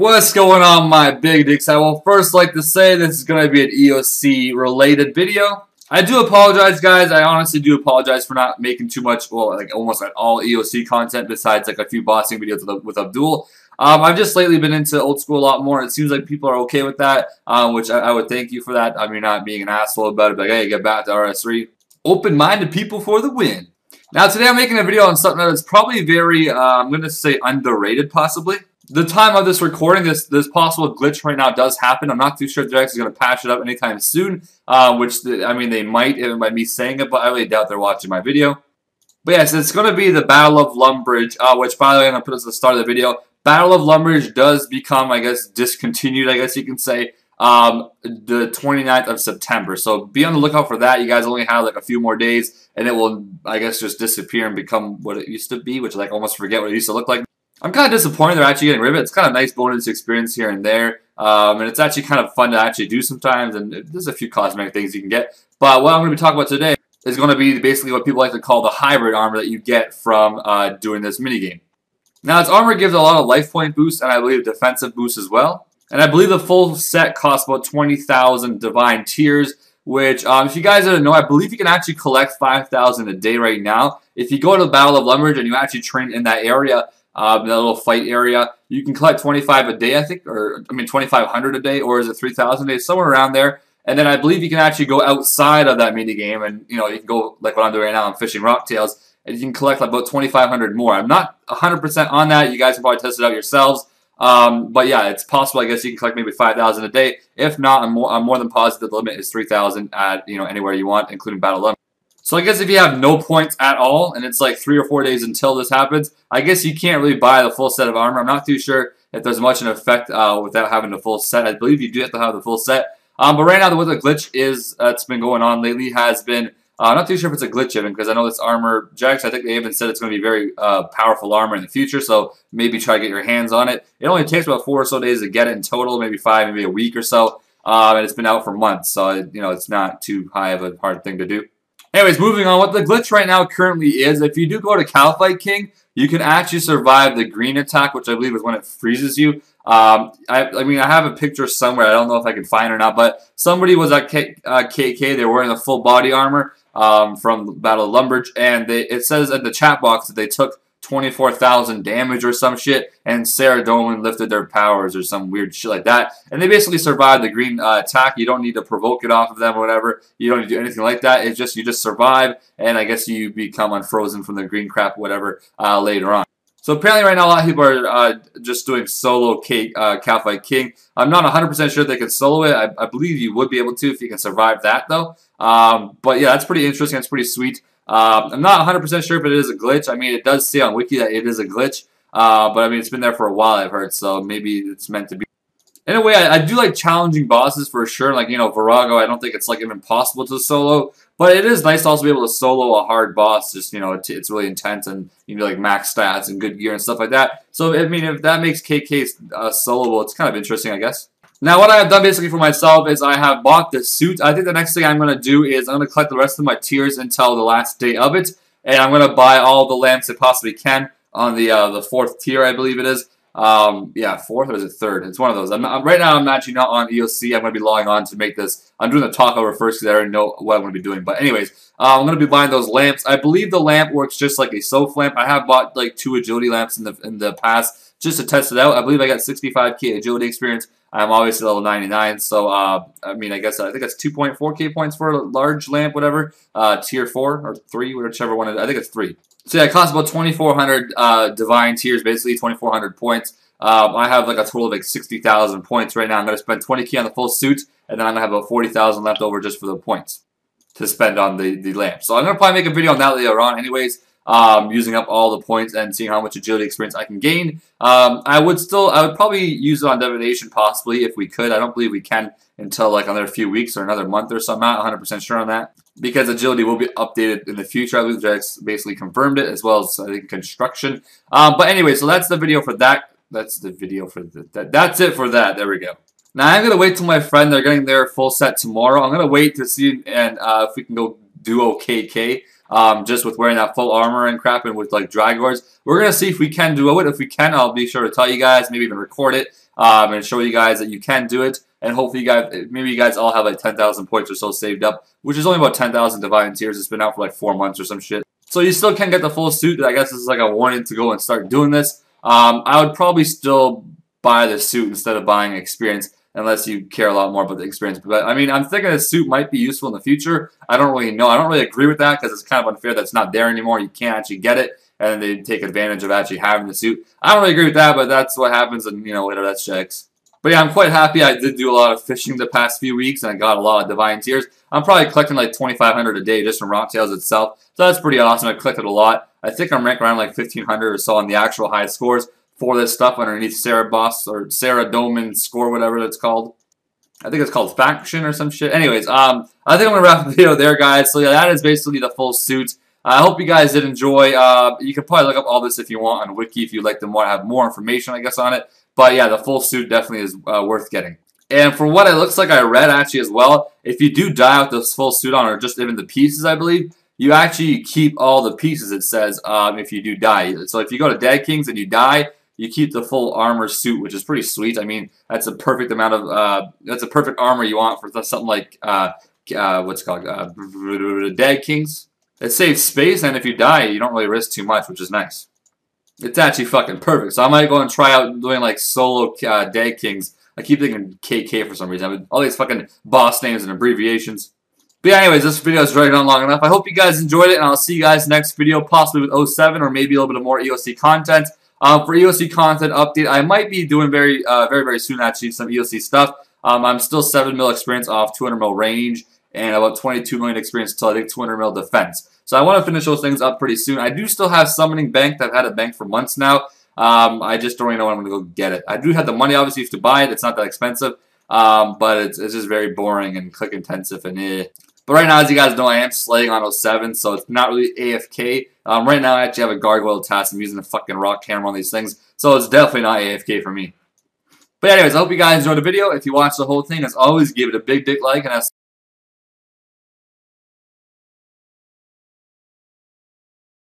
What's going on, my big dicks? I will first like to say this is going to be an EOC related video. I do apologize, guys. I honestly do apologize for not making too much, well, like almost like all EOC content besides like a few boxing videos with Abdul. I've just lately been into old school a lot more. It seems like people are okay with that, which I would thank you for that. I mean, not being an asshole about it, but like, hey, get back to RS3. Open-minded people for the win. Now, today I'm making a video on something that is probably very, I'm going to say underrated, possibly. The time of this recording, this possible glitch right now does happen. I'm not too sure if they're actually going to patch it up anytime soon, I mean, they might, even by me saying it, but I really doubt they're watching my video. But yes, it's going to be the Battle of Lumbridge, which, by the way, I'm going to put this at the start of the video. Battle of Lumbridge does become, I guess, discontinued, I guess you can say, the 29th of September. So be on the lookout for that. You guys only have like a few more days, and it will, I guess, just disappear and become what it used to be, which I like almost forget what it used to look like. I'm kind of disappointed they're actually getting rid of it. It's kind of a nice bonus experience here and there. And it's actually kind of fun to actually do sometimes. And there's a few cosmetic things you can get. But what I'm going to be talking about today is going to be basically what people like to call the hybrid armor that you get from doing this minigame. Now, its armor gives a lot of life point boost and I believe defensive boost as well. And I believe the full set costs about 20,000 divine tears. Which, if you guys didn't know, I believe you can actually collect 5,000 a day right now. If you go to the Battle of Lumbridge and you actually train in that area, that little fight area, you can collect 25 a day, I think, or I mean 2,500 a day, or is it 3,000 a day, somewhere around there. And then I believe you can actually go outside of that mini game, and you know you can go like what I'm doing right now. I'm fishing rocktails, and you can collect about 2,500 more. I'm not 100% on that. You guys can probably test it out yourselves. But yeah, it's possible. I guess you can collect maybe 5,000 a day. If not, I'm more than positive the limit is 3,000 at anywhere you want, including Battle Lumbridge. So I guess if you have no points at all, and it's like 3 or 4 days until this happens, I guess you can't really buy the full set of armor. I'm not too sure if there's much an effect without having the full set. I believe you do have to have the full set. But right now, what the glitch is that's been going on lately has been, I'm not too sure if it's a glitch even, because I know this armor, Jax, I think they even said it's going to be very powerful armor in the future, so maybe try to get your hands on it. It only takes about 4 or so days to get it in total, maybe 5, maybe a week or so, and it's been out for months, so it's not too high of a hard thing to do. Anyways, moving on, what the glitch right now currently is, if you do go to Calfight King, you can actually survive the green attack, which I believe is when it freezes you. I mean, I have a picture somewhere, I don't know if I can find it or not, but somebody was at KK, they were wearing the full body armor from Battle of Lumbridge, and it says in the chat box that they took 24,000 damage or some shit, and Sarah Dolan lifted their powers or some weird shit like that. And they basically survived the green attack. You don't need to provoke it off of them or whatever. You don't need to do anything like that. It's just, you just survive, and I guess you become unfrozen from the green crap or whatever later on. So apparently right now a lot of people are just doing solo Calfight King. I'm not 100% sure they can solo it. I believe you would be able to if you can survive that though. But yeah, that's pretty interesting. That's pretty sweet. I'm not 100% sure if it is a glitch. I mean, it does say on Wiki that it is a glitch. But I mean, it's been there for a while, I've heard. So maybe it's meant to be. In a way, I do like challenging bosses for sure. Like, Virago, I don't think it's like even possible to solo. But it is nice to also be able to solo a hard boss. Just, it's really intense and you need like max stats and good gear and stuff like that. So, I mean, if that makes KK soloable, it's kind of interesting, I guess. Now, what I have done basically for myself is I have bought the suit. I think the next thing I'm going to do is I'm going to collect the rest of my tiers until the last day of it. And I'm going to buy all the lamps I possibly can on the 4th tier, I believe it is. Yeah, 4th or is it 3rd? It's one of those. Right now, I'm actually not on EOC. I'm going to be logging on to make this. I'm doing the talkover first because I already know what I'm going to be doing. But anyways, I'm going to be buying those lamps. I believe the lamp works just like a Soph lamp. I have bought like 2 agility lamps in the past just to test it out. I believe I got 65k agility experience. I'm obviously level 99, so I mean, I think that's 2.4k points for a large lamp, whatever. Tier 4 or 3, whichever one it is. I think it's 3. So yeah, it costs about 2,400 divine tears, basically 2,400 points. I have like a total of like 60,000 points right now. I'm going to spend 20k on the full suit, and then I'm going to have about 40,000 left over just for the points to spend on the lamp. So I'm going to probably make a video on that later on anyways. Using up all the points and seeing how much agility experience I can gain. I would probably use it on divination possibly if we could. I don't believe we can until like another few weeks or another month or so. I'm not 100% sure on that because agility will be updated in the future. I believe Jax basically confirmed it as well as I think construction. But anyway, so that's the video for that. That's the video for that. That's it for that. There we go. Now I'm gonna wait till my friend they're getting their full set tomorrow. I'm gonna wait to see and if we can go duo KK. Just with wearing that full armor and crap and with like Dragors. We're going to see if we can duo it. If we can, I'll be sure to tell you guys, maybe even record it. and show you guys that you can do it. And hopefully maybe you guys all have like 10,000 points or so saved up, which is only about 10,000 Divine Tears. It's been out for like 4 months or some shit. So you still can get the full suit. I guess this is like a warning to go and start doing this. I would probably still buy the suit instead of buying experience, unless you care a lot more about the experience. But I mean, I'm thinking the suit might be useful in the future. I don't really know. I don't really agree with that because it's kind of unfair that it's not there anymore. You can't actually get it, and they take advantage of actually having the suit. I don't really agree with that, but that's what happens, and you know, later that's checks. But yeah, I'm quite happy. I did do a lot of fishing the past few weeks, and I got a lot of Divine Tears. I'm probably collecting like 2,500 a day just from Rocktails itself, so that's pretty awesome. I collected a lot. I think I'm ranked around like 1,500 or so on the actual high scores for this stuff underneath Sarah Boss or Sarah Doman score, whatever it's called. I think it's called Faction or some shit. Anyways, I think I'm going to wrap the video there, guys. So yeah, that is basically the full suit. I hope you guys did enjoy. You can probably look up all this if you want on Wiki if you'd like to have more information, I guess, on it. But yeah, the full suit definitely is worth getting. And for what it looks like, I read actually as well, if you do die with this full suit on, or just even the pieces, I believe, you actually keep all the pieces, it says, if you do die. So if you go to Dead Kings and you die, you keep the full armor suit, which is pretty sweet. I mean, that's a perfect amount of, that's a perfect armor you want for something like, what's it called, Dead Kings. It saves space, and if you die, you don't really risk too much, which is nice. It's actually fucking perfect. So I might go and try out doing like solo Dead Kings. I keep thinking KK for some reason. I mean, all these fucking boss names and abbreviations. But yeah, anyways, this video is dragging on long enough. I hope you guys enjoyed it, and I'll see you guys next video, possibly with 07 or maybe a little bit of more EOC content. For EOC content update, I might be doing very soon, actually, some EOC stuff. I'm still 7 mil experience off 200 mil range and about 22 million experience until I think 200 mil defense. So I want to finish those things up pretty soon. I do still have summoning banked. I've had it banked for months now. I just don't really know when I'm going to go get it. I do have the money, obviously, to buy it. It's not that expensive, but it's just very boring and click intensive and eh. But right now, as you guys know, I am slaying on 07, so it's not really AFK. Right now, I actually have a gargoyle task. I'm using a fucking rock camera on these things, so it's definitely not AFK for me. But anyways, I hope you guys enjoyed the video. If you watched the whole thing, as always, give it a big dick like, and I'll see